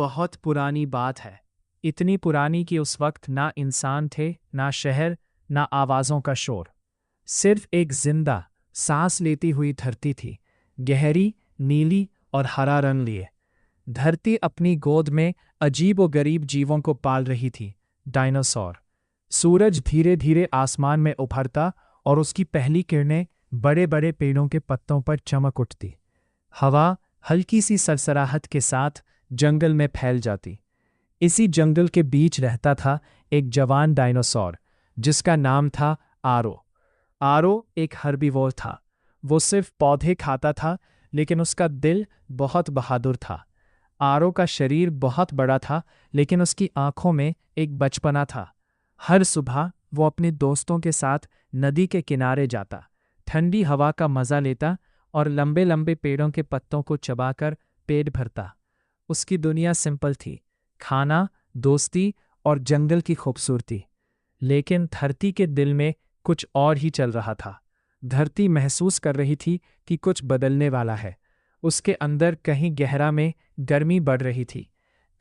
बहुत पुरानी बात है। इतनी पुरानी कि उस वक्त ना इंसान थे, ना शहर, ना आवाज़ों का शोर। सिर्फ एक जिंदा, सांस लेती हुई धरती थी, गहरी, नीली और हरा रंग लिए। धरती अपनी गोद में अजीब व गरीब जीवों को पाल रही थी, डायनासोर। सूरज धीरे धीरे आसमान में उभरता और उसकी पहली किरणें बड़े बड़े पेड़ों के पत्तों पर चमक उठती। हवा हल्की सी सरसराहट के साथ जंगल में फैल जाती। इसी जंगल के बीच रहता था एक जवान डायनासोर, जिसका नाम था आरो। आरो एक हर्बीवोर था। वो सिर्फ पौधे खाता था, लेकिन उसका दिल बहुत बहादुर था। आरो का शरीर बहुत बड़ा था, लेकिन उसकी आंखों में एक बचपना था। हर सुबह वो अपने दोस्तों के साथ नदी के किनारे जाता, ठंडी हवा का मजा लेता और लंबे लंबे पेड़ों के पत्तों को चबाकर पेट भरता। उसकी दुनिया सिंपल थी, खाना, दोस्ती और जंगल की खूबसूरती। लेकिन धरती के दिल में कुछ और ही चल रहा था। धरती महसूस कर रही थी कि कुछ बदलने वाला है। उसके अंदर कहीं गहरा में गर्मी बढ़ रही थी।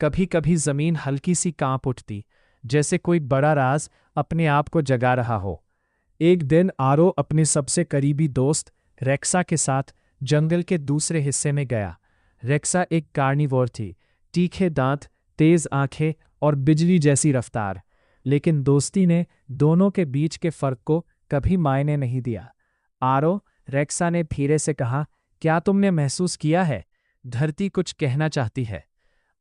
कभी कभी जमीन हल्की सी कांप उठती, जैसे कोई बड़ा राज अपने आप को जगा रहा हो। एक दिन आरो अपने सबसे करीबी दोस्त रेक्सा के साथ जंगल के दूसरे हिस्से में गया। रेक्सा एक कार्निवोर थी, तीखे दांत, तेज आंखें और बिजली जैसी रफ्तार। लेकिन दोस्ती ने दोनों के बीच के फर्क को कभी मायने नहीं दिया। आरो, रेक्सा ने धीरे से कहा, क्या तुमने महसूस किया है? धरती कुछ कहना चाहती है।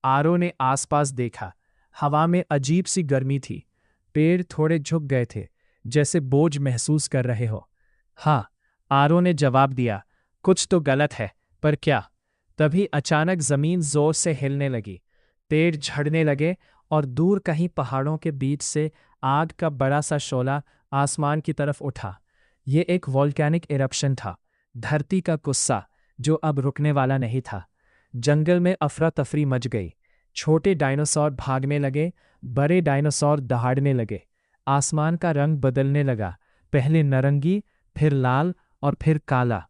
आरो ने आसपास देखा। हवा में अजीब सी गर्मी थी। पेड़ थोड़े झुक गए थे, जैसे बोझ महसूस कर रहे हो। हाँ, आरो ने जवाब दिया, कुछ तो गलत है, पर क्या? तभी अचानक जमीन जोर से हिलने लगी। पेड़ झड़ने लगे और दूर कहीं पहाड़ों के बीच से आग का बड़ा सा शोला आसमान की तरफ उठा। ये एक वोल्केनिक इरप्शन था, धरती का गुस्सा जो अब रुकने वाला नहीं था। जंगल में अफरा तफरी मच गई। छोटे डायनासोर भागने लगे, बड़े डायनासोर दहाड़ने लगे। आसमान का रंग बदलने लगा, पहले नारंगी, फिर लाल और फिर काला।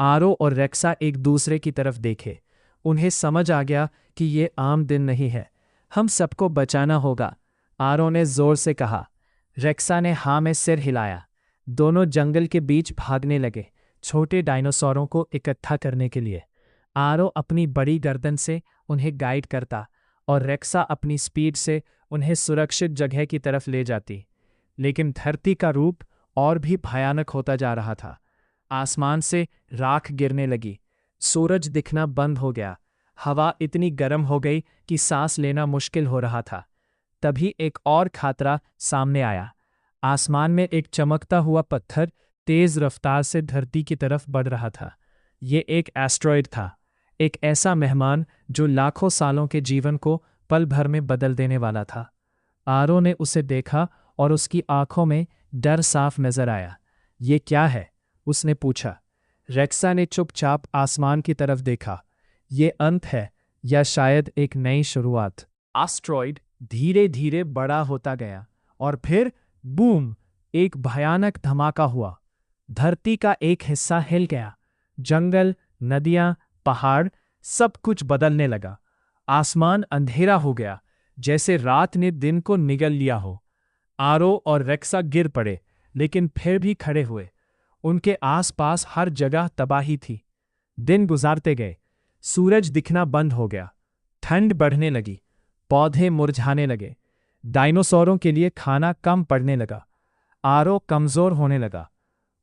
आरो और रेक्सा एक दूसरे की तरफ देखे। उन्हें समझ आ गया कि ये आम दिन नहीं है, हम सबको बचाना होगा। आरो ने जोर से कहा। रेक्सा ने हाँ में सिर हिलाया। दोनों जंगल के बीच भागने लगे, छोटे डायनासोरों को इकट्ठा करने के लिए। आरो अपनी बड़ी गर्दन से उन्हें गाइड करता और रेक्सा अपनी स्पीड से उन्हें सुरक्षित जगह की तरफ ले जाती। लेकिन धरती का रूप और भी भयानक होता जा रहा था। आसमान से राख गिरने लगी, सूरज दिखना बंद हो गया, हवा इतनी गर्म हो गई कि सांस लेना मुश्किल हो रहा था। तभी एक और खतरा सामने आया। आसमान में एक चमकता हुआ पत्थर तेज रफ्तार से धरती की तरफ बढ़ रहा था। ये एक एस्ट्रॉयड था, एक ऐसा मेहमान जो लाखों सालों के जीवन को पल भर में बदल देने वाला था। आरो ने उसे देखा और उसकी आंखों में डर साफ नजर आया। ये क्या है? उसने पूछा। रेक्सा ने चुपचाप आसमान की तरफ देखा। ये अंत है या शायद एक नई शुरुआत? एस्ट्रॉयड धीरे धीरे बड़ा होता गया और फिर बूम, एक भयानक धमाका हुआ। धरती का एक हिस्सा हिल गया। जंगल, नदियां, पहाड़, सब कुछ बदलने लगा। आसमान अंधेरा हो गया, जैसे रात ने दिन को निगल लिया हो। आरो और रेक्सा गिर पड़े, लेकिन फिर भी खड़े हुए। उनके आसपास हर जगह तबाही थी। दिन गुजारते गए, सूरज दिखना बंद हो गया, ठंड बढ़ने लगी, पौधे मुरझाने लगे, डायनासोरों के लिए खाना कम पड़ने लगा। आरो कमजोर होने लगा,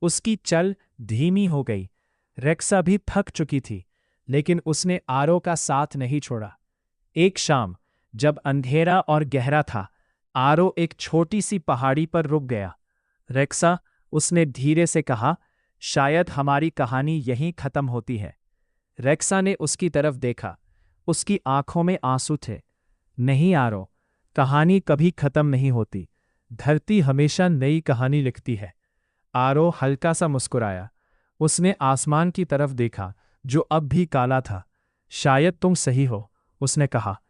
उसकी चल धीमी हो गई। रेक्सा भी थक चुकी थी, लेकिन उसने आरो का साथ नहीं छोड़ा। एक शाम, जब अंधेरा और गहरा था, आरो एक छोटी सी पहाड़ी पर रुक गया। रेक्सा, उसने धीरे से कहा, शायद हमारी कहानी यहीं खत्म होती है। रेक्सा ने उसकी तरफ देखा। उसकी आंखों में आंसू थे। नहीं आरो, कहानी कभी खत्म नहीं होती। धरती हमेशा नई कहानी लिखती है। आरो हल्का सा मुस्कुराया। उसने आसमान की तरफ देखा, जो अब भी काला था। शायद तुम सही हो, उसने कहा।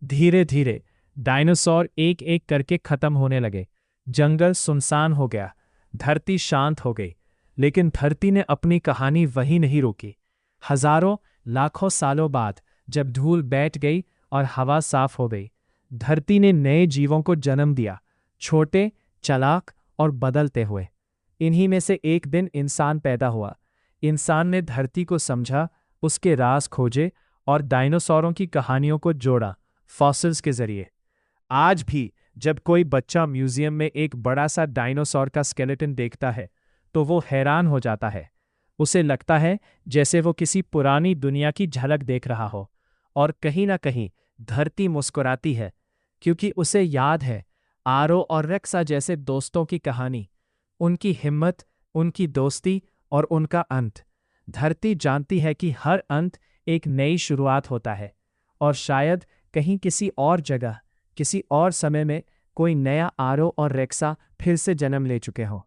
धीरे धीरे डायनासोर एक एक करके खत्म होने लगे। जंगल सुनसान हो गया, धरती शांत हो गई। लेकिन धरती ने अपनी कहानी वहीं नहीं रोकी। हजारों, लाखों सालों बाद जब धूल बैठ गई और हवा साफ हो गई। धरती ने नए जीवों को जन्म दिया, छोटे, चालाक और बदलते हुए। इन्हीं में से एक दिन इंसान पैदा हुआ। इंसान ने धरती को समझा, उसके राज खोजे और डायनासोरों की कहानियों को जोड़ा फॉसिल्स के जरिए। आज भी जब कोई बच्चा म्यूजियम में एक बड़ा सा डायनासोर का स्केलेटन देखता है तो वो हैरान हो जाता है। उसे लगता है जैसे वो किसी पुरानी दुनिया की झलक देख रहा हो। और कहीं ना कहीं धरती मुस्कुराती है, क्योंकि उसे याद है आरो और रेक्सा जैसे दोस्तों की कहानी, उनकी हिम्मत, उनकी दोस्ती और उनका अंत। धरती जानती है कि हर अंत एक नई शुरुआत होता है, और शायद कहीं किसी और जगह, किसी और समय में कोई नया आरो और रेक्सा फिर से जन्म ले चुके हों।